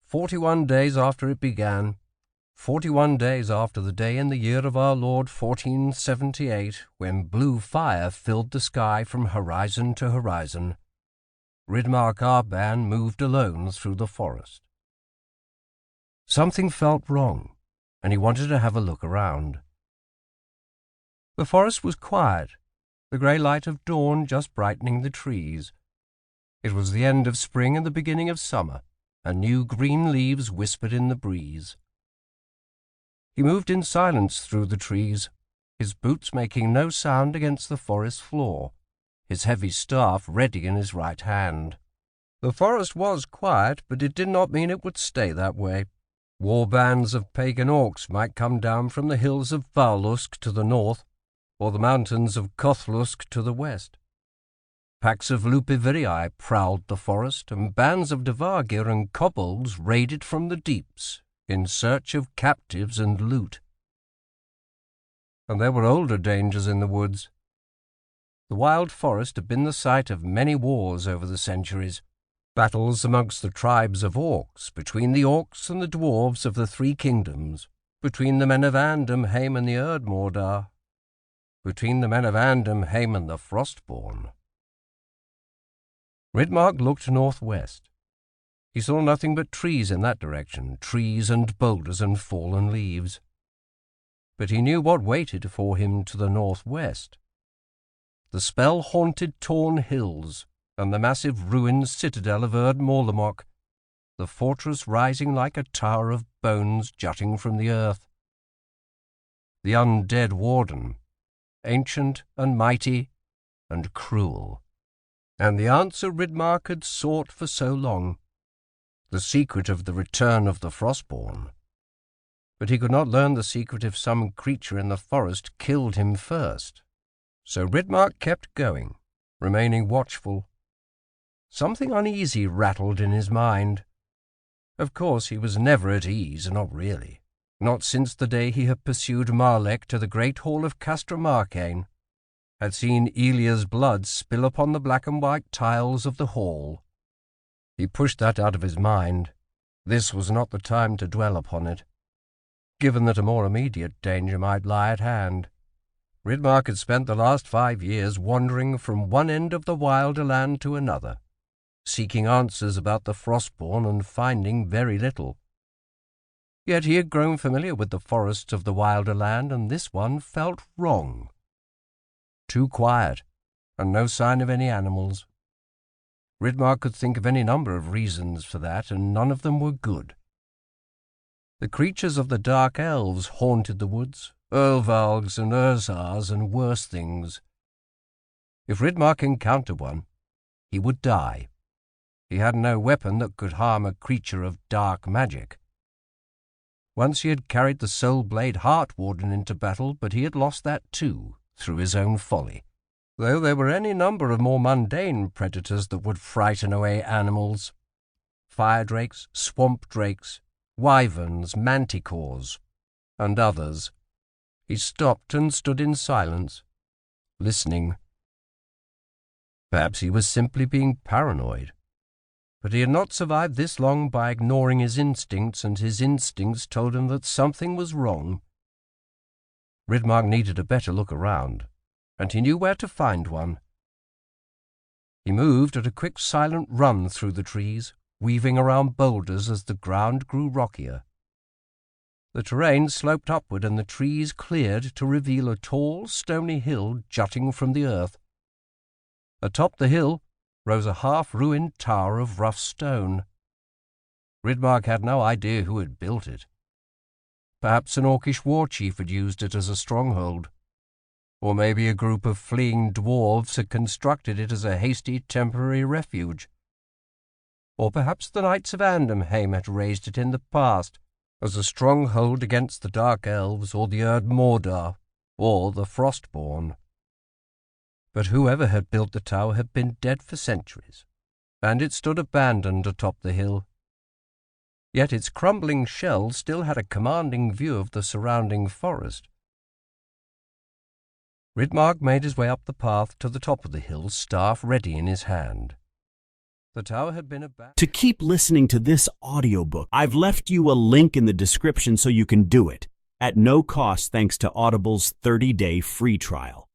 41 days after it began, 41 days after the day in the year of our Lord 1478, when blue fire filled the sky from horizon to horizon, Ridmark Arban moved alone through the forest. Something felt wrong, and he wanted to have a look around. The forest was quiet, the grey light of dawn just brightening the trees. It was the end of spring and the beginning of summer, and new green leaves whispered in the breeze. He moved in silence through the trees, his boots making no sound against the forest floor, his heavy staff ready in his right hand. The forest was quiet, but it did not mean it would stay that way. War bands of pagan orcs might come down from the hills of Valusk to the north, or the mountains of Kothlusk to the west. Packs of Lupivirii prowled the forest, and bands of Devagir and kobolds raided from the deeps, in search of captives and loot. And there were older dangers in the woods. The wild forest had been the site of many wars over the centuries, battles amongst the tribes of orcs, between the orcs and the dwarves of the Three Kingdoms, between the men of Andamheim and the Erdmordar, between the men of Andamheim and the Frostborn. Ridmark looked northwest. He saw nothing but trees in that direction, trees and boulders and fallen leaves. But he knew what waited for him to the northwest. The spell-haunted Torn Hills and the massive ruined citadel of Erdmorlemok, the fortress rising like a tower of bones jutting from the earth. The undead warden, ancient and mighty and cruel. And the answer Ridmark had sought for so long, the secret of the return of the Frostborn. But he could not learn the secret if some creature in the forest killed him first. So Ridmark kept going, remaining watchful. Something uneasy rattled in his mind. Of course he was never at ease, not really. Not since the day he had pursued Marlek to the great hall of Castramarcain, had seen Elia's blood spill upon the black and white tiles of the hall. He pushed that out of his mind. This was not the time to dwell upon it, given that a more immediate danger might lie at hand. Ridmark had spent the last 5 years wandering from one end of the wilder land to another, seeking answers about the Frostborn and finding very little. Yet he had grown familiar with the forests of the wilder land, and this one felt wrong. Too quiet, and no sign of any animals. Ridmark could think of any number of reasons for that, and none of them were good. The creatures of the dark elves haunted the woods, Ervalgs and Urzars and worse things. If Ridmark encountered one, he would die. He had no weapon that could harm a creature of dark magic. Once he had carried the Soul-Blade Heart-Warden into battle, but he had lost that too, through his own folly. Though there were any number of more mundane predators that would frighten away animals. Fire drakes, swamp drakes, wyverns, manticores, and others. He stopped and stood in silence, listening. Perhaps he was simply being paranoid. But he had not survived this long by ignoring his instincts, and his instincts told him that something was wrong. Ridmark needed a better look around, and he knew where to find one. He moved at a quick silent run through the trees, weaving around boulders as the ground grew rockier. The terrain sloped upward and the trees cleared to reveal a tall, stony hill jutting from the earth. Atop the hill rose a half-ruined tower of rough stone. Ridmark had no idea who had built it. Perhaps an orcish war chief had used it as a stronghold. Or maybe a group of fleeing dwarves had constructed it as a hasty temporary refuge. Or perhaps the knights of Andamheim had raised it in the past as a stronghold against the Dark Elves or the Erdmordar or the Frostborn. But whoever had built the tower had been dead for centuries, and it stood abandoned atop the hill. Yet its crumbling shell still had a commanding view of the surrounding forest. Ridmark made his way up the path to the top of the hill, staff ready in his hand. The tower had been To keep listening to this audiobook, I've left you a link in the description so you can do it, at no cost thanks to Audible's 30-day free trial.